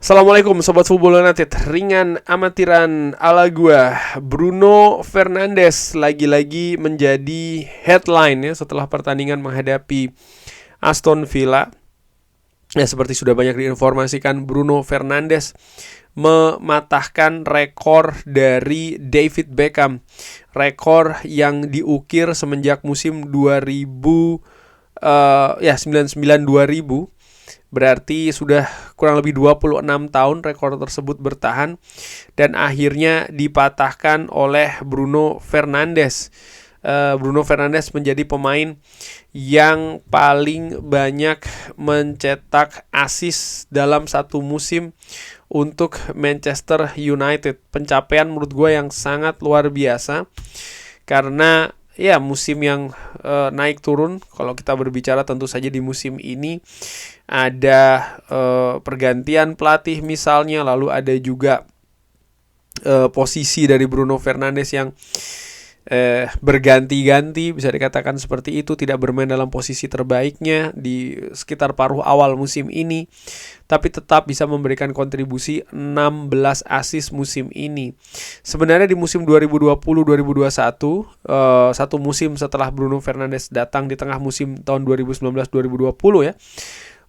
Assalamualaikum Sobat Football United. Ringan amatiran ala gua, Bruno Fernandes lagi-lagi menjadi headline ya setelah pertandingan menghadapi Aston Villa. Ya, seperti sudah banyak diinformasikan, Bruno Fernandes mematahkan rekor dari David Beckham. Rekor yang diukir semenjak musim 99-2000. Berarti sudah kurang lebih 26 tahun rekor tersebut bertahan dan akhirnya dipatahkan oleh Bruno Fernandes. Bruno Fernandes menjadi pemain yang paling banyak mencetak assist dalam satu musim untuk Manchester United. Pencapaian menurut gue yang sangat luar biasa karena ya musim yang naik turun. Kalau kita berbicara tentu saja di musim ini ada pergantian pelatih misalnya, lalu ada juga posisi dari Bruno Fernandes yang berganti-ganti, bisa dikatakan seperti itu, tidak bermain dalam posisi terbaiknya di sekitar paruh awal musim ini, tapi tetap bisa memberikan kontribusi 16 assist musim ini. Sebenarnya di musim 2020-2021, satu musim setelah Bruno Fernandes datang di tengah musim tahun 2019-2020 ya,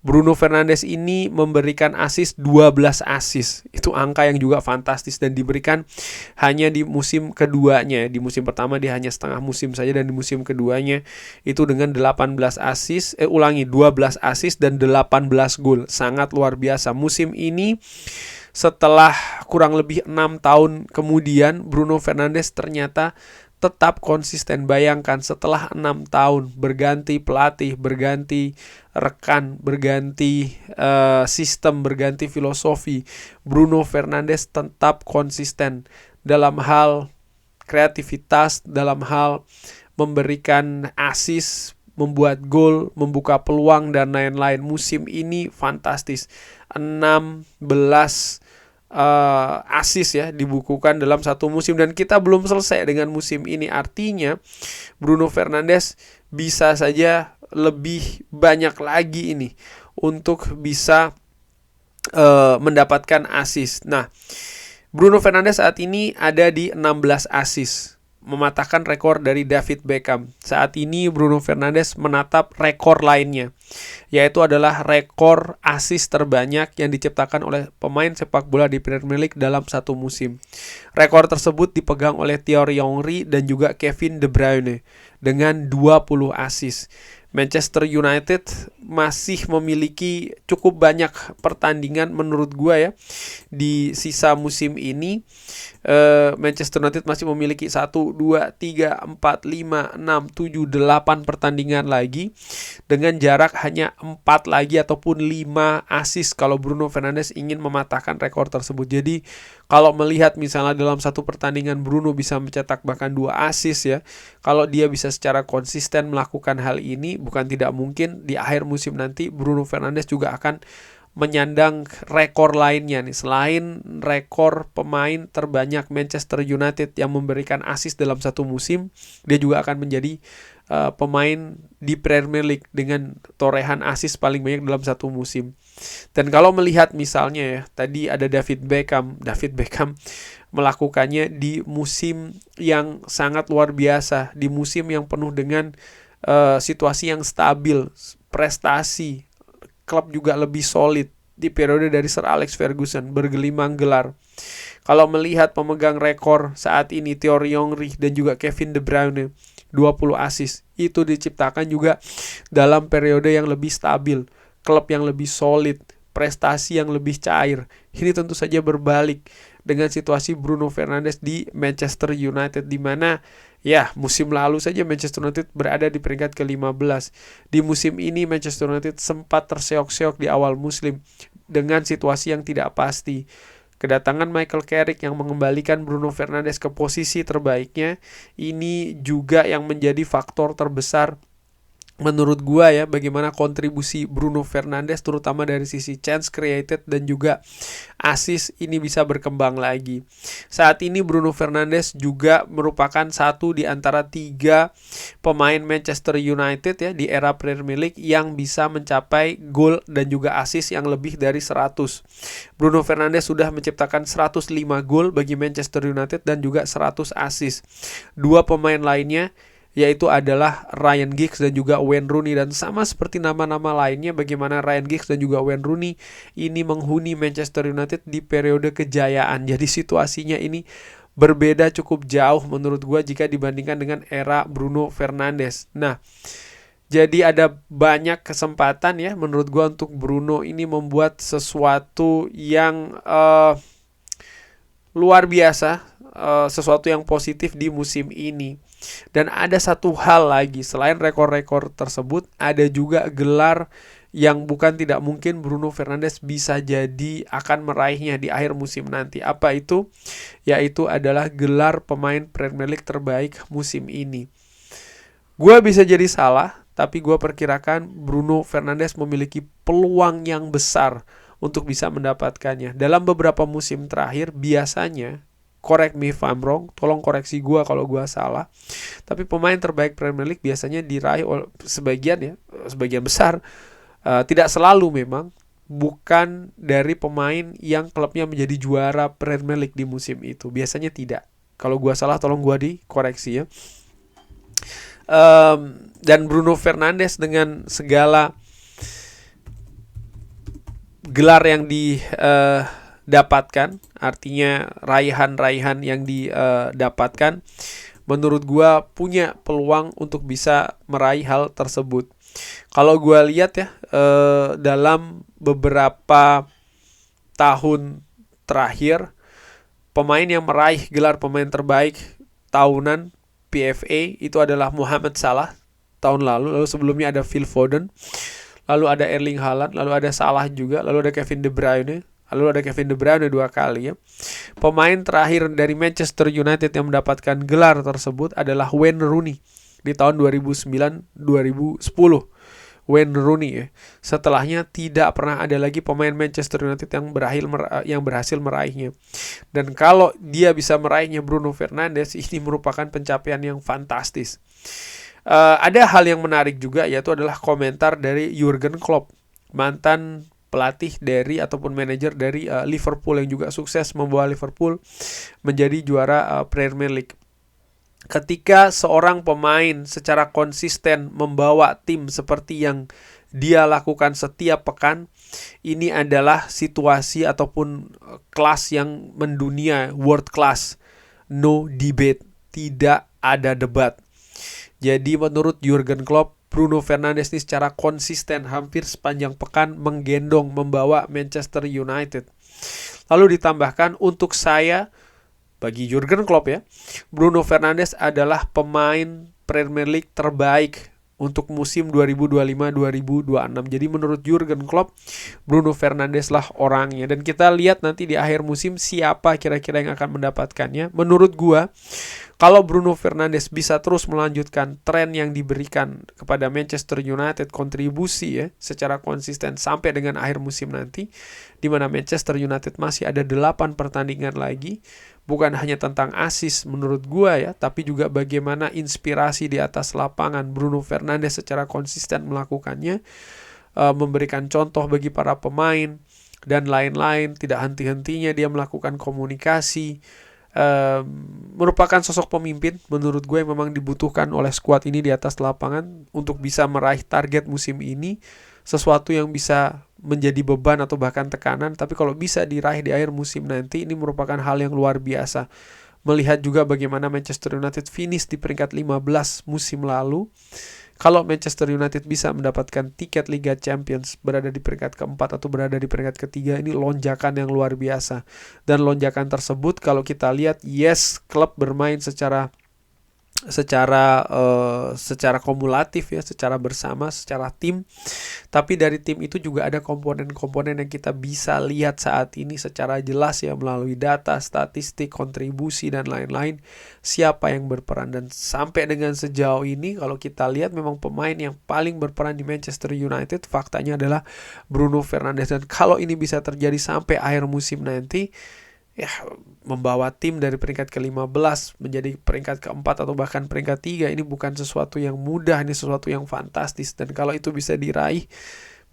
Bruno Fernandes ini memberikan assist 12 assist. Itu angka yang juga fantastis dan diberikan hanya di musim keduanya. Di musim pertama dia hanya setengah musim saja, dan di musim keduanya itu dengan 18 assist, 12 assist dan 18 gol. Sangat luar biasa. Musim ini setelah kurang lebih 6 tahun kemudian, Bruno Fernandes ternyata tetap konsisten. Bayangkan, setelah 6 tahun berganti pelatih, berganti rekan, berganti sistem, berganti filosofi, Bruno Fernandes tetap konsisten dalam hal kreativitas, dalam hal memberikan assist, membuat gol, membuka peluang, dan lain-lain. Musim ini fantastis. 16 assist ya dibukukan dalam satu musim, dan kita belum selesai dengan musim ini. Artinya Bruno Fernandes bisa saja lebih banyak lagi ini untuk bisa mendapatkan assist. Nah, Bruno Fernandes saat ini ada di 16 assist, mematahkan rekor dari David Beckham. Saat ini Bruno Fernandes menatap rekor lainnya, yaitu adalah rekor assist terbanyak yang diciptakan oleh pemain sepak bola di Premier League dalam satu musim. Rekor tersebut dipegang oleh Thierry Henry dan juga Kevin De Bruyne dengan 20 assist. Manchester United masih memiliki cukup banyak pertandingan menurut gue ya di sisa musim ini. Manchester United masih memiliki 1, 2, 3, 4, 5, 6, 7, 8 pertandingan lagi dengan jarak hanya 4 lagi ataupun 5 assist kalau Bruno Fernandes ingin mematahkan rekor tersebut. Jadi kalau melihat misalnya dalam satu pertandingan Bruno bisa mencetak bahkan 2 assist ya, kalau dia bisa secara konsisten melakukan hal ini, bukan tidak mungkin di akhir musim nanti Bruno Fernandes juga akan menyandang rekor lainnya nih. Selain rekor pemain terbanyak Manchester United yang memberikan assist dalam satu musim, dia juga akan menjadi pemain di Premier League dengan torehan assist paling banyak dalam satu musim. Dan kalau melihat misalnya ya, tadi ada David Beckham melakukannya di musim yang sangat luar biasa, di musim yang penuh dengan situasi yang stabil, prestasi, klub juga lebih solid di periode dari Sir Alex Ferguson, bergelimang gelar. Kalau melihat pemegang rekor saat ini Thierry Henry dan juga Kevin De Bruyne, 20 assist, itu diciptakan juga dalam periode yang lebih stabil, klub yang lebih solid, prestasi yang lebih cair. Ini tentu saja berbalik dengan situasi Bruno Fernandes di Manchester United, di mana ya musim lalu saja Manchester United berada di peringkat ke-15. Di musim ini Manchester United sempat terseok-seok di awal musim dengan situasi yang tidak pasti. Kedatangan Michael Carrick yang mengembalikan Bruno Fernandes ke posisi terbaiknya, ini juga yang menjadi faktor terbesar menurut gua ya, bagaimana kontribusi Bruno Fernandes terutama dari sisi chance created dan juga assist ini bisa berkembang lagi. Saat ini Bruno Fernandes juga merupakan satu di antara 3 pemain Manchester United ya di era Premier League yang bisa mencapai gol dan juga assist yang lebih dari 100. Bruno Fernandes sudah menciptakan 105 gol bagi Manchester United dan juga 100 assist. 2 pemain lainnya yaitu adalah Ryan Giggs dan juga Wayne Rooney, dan sama seperti nama-nama lainnya bagaimana Ryan Giggs dan juga Wayne Rooney ini menghuni Manchester United di periode kejayaan. Jadi situasinya ini berbeda cukup jauh menurut gue jika dibandingkan dengan era Bruno Fernandes. Nah, jadi ada banyak kesempatan ya menurut gue untuk Bruno ini membuat sesuatu yang luar biasa, sesuatu yang positif di musim ini. Dan ada satu hal lagi, selain rekor-rekor tersebut, ada juga gelar yang bukan tidak mungkin Bruno Fernandes bisa jadi akan meraihnya di akhir musim nanti. Apa itu? Yaitu adalah gelar pemain Premier League terbaik musim ini. Gua bisa jadi salah, tapi gua perkirakan Bruno Fernandes memiliki peluang yang besar untuk bisa mendapatkannya. Dalam beberapa musim terakhir biasanya, correct me if I'm wrong, tolong koreksi gue kalau gue salah, tapi pemain terbaik Premier League biasanya diraih oleh sebagian besar, tidak selalu memang, bukan dari pemain yang klubnya menjadi juara Premier League di musim itu. Biasanya tidak. Kalau gue salah tolong gue dikoreksi ya. Dan Bruno Fernandes dengan segala gelar yang dapatkan, artinya raihan-raihan yang didapatkan, menurut gua punya peluang untuk bisa meraih hal tersebut. Kalau gua lihat ya, dalam beberapa tahun terakhir, pemain yang meraih gelar pemain terbaik tahunan PFA itu adalah Mohamed Salah tahun lalu sebelumnya ada Phil Foden, lalu ada Erling Haaland, lalu ada Salah juga, lalu ada Kevin De Bruyne. Lalu ada Kevin De Bruyne 2 kali ya. Pemain terakhir dari Manchester United yang mendapatkan gelar tersebut adalah Wayne Rooney di tahun 2009-2010. Wayne Rooney ya. Setelahnya tidak pernah ada lagi pemain Manchester United yang berhasil meraihnya. Dan kalau dia bisa meraihnya Bruno Fernandes, ini merupakan pencapaian yang fantastis. Ada hal yang menarik juga, yaitu adalah komentar dari Jurgen Klopp, mantan pelatih dari ataupun manajer dari Liverpool yang juga sukses membawa Liverpool menjadi juara Premier League. Ketika seorang pemain secara konsisten membawa tim seperti yang dia lakukan setiap pekan, ini adalah situasi ataupun kelas yang mendunia, world class, no debate, tidak ada debat. Jadi menurut Jurgen Klopp, Bruno Fernandes ini secara konsisten hampir sepanjang pekan menggendong, membawa Manchester United. Lalu ditambahkan untuk saya, bagi Jurgen Klopp ya, Bruno Fernandes adalah pemain Premier League terbaik untuk musim 2025-2026. Jadi menurut Jurgen Klopp, Bruno Fernandes lah orangnya. Dan kita lihat nanti di akhir musim siapa kira-kira yang akan mendapatkannya. Menurut gua, kalau Bruno Fernandes bisa terus melanjutkan tren yang diberikan kepada Manchester United, kontribusi ya secara konsisten sampai dengan akhir musim nanti, di mana Manchester United masih ada 8 pertandingan lagi, bukan hanya tentang assist menurut gua ya, tapi juga bagaimana inspirasi di atas lapangan Bruno Fernandes secara konsisten melakukannya, memberikan contoh bagi para pemain dan lain-lain, tidak henti-hentinya dia melakukan komunikasi. Merupakan sosok pemimpin menurut gue yang memang dibutuhkan oleh skuad ini di atas lapangan untuk bisa meraih target musim ini, sesuatu yang bisa menjadi beban atau bahkan tekanan, tapi kalau bisa diraih di akhir musim nanti, ini merupakan hal yang luar biasa. Melihat juga bagaimana Manchester United finish di peringkat 15 musim lalu, kalau Manchester United bisa mendapatkan tiket Liga Champions, berada di peringkat keempat atau berada di peringkat ketiga, ini lonjakan yang luar biasa. Dan lonjakan tersebut kalau kita lihat, yes, klub bermain secara secara kumulatif ya, secara bersama, secara tim. Tapi dari tim itu juga ada komponen-komponen yang kita bisa lihat saat ini secara jelas ya, melalui data, statistik, kontribusi dan lain-lain, siapa yang berperan. Dan sampai dengan sejauh ini kalau kita lihat memang pemain yang paling berperan di Manchester United faktanya adalah Bruno Fernandes. Dan kalau ini bisa terjadi sampai akhir musim nanti, ya membawa tim dari peringkat ke-15 menjadi peringkat ke-4 atau bahkan peringkat 3, ini bukan sesuatu yang mudah, ini sesuatu yang fantastis. Dan kalau itu bisa diraih,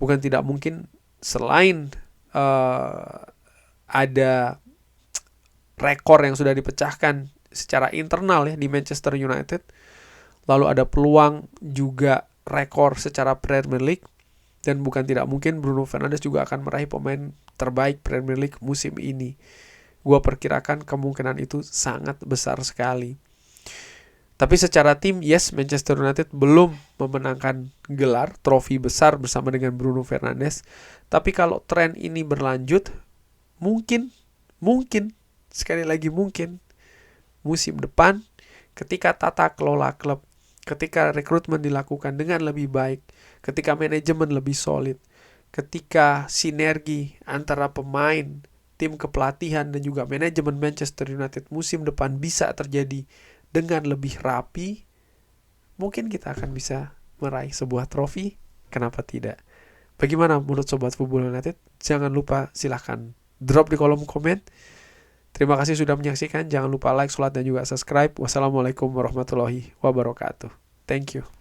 bukan tidak mungkin selain ada rekor yang sudah dipecahkan secara internal ya di Manchester United, lalu ada peluang juga rekor secara Premier League. Dan bukan tidak mungkin Bruno Fernandes juga akan meraih pemain terbaik Premier League musim ini. Gue perkirakan kemungkinan itu sangat besar sekali. Tapi secara tim, yes, Manchester United belum memenangkan gelar, trofi besar bersama dengan Bruno Fernandes. Tapi kalau tren ini berlanjut, mungkin, sekali lagi mungkin, musim depan, ketika tata kelola klub, ketika rekrutmen dilakukan dengan lebih baik, ketika manajemen lebih solid, ketika sinergi antara pemain, tim kepelatihan dan juga manajemen Manchester United musim depan bisa terjadi dengan lebih rapi, mungkin kita akan bisa meraih sebuah trofi. Kenapa tidak? Bagaimana menurut Sobat Football United? Jangan lupa silahkan drop di kolom komen. Terima kasih sudah menyaksikan. Jangan lupa like, sholat, dan juga subscribe. Wassalamualaikum warahmatullahi wabarakatuh. Thank you.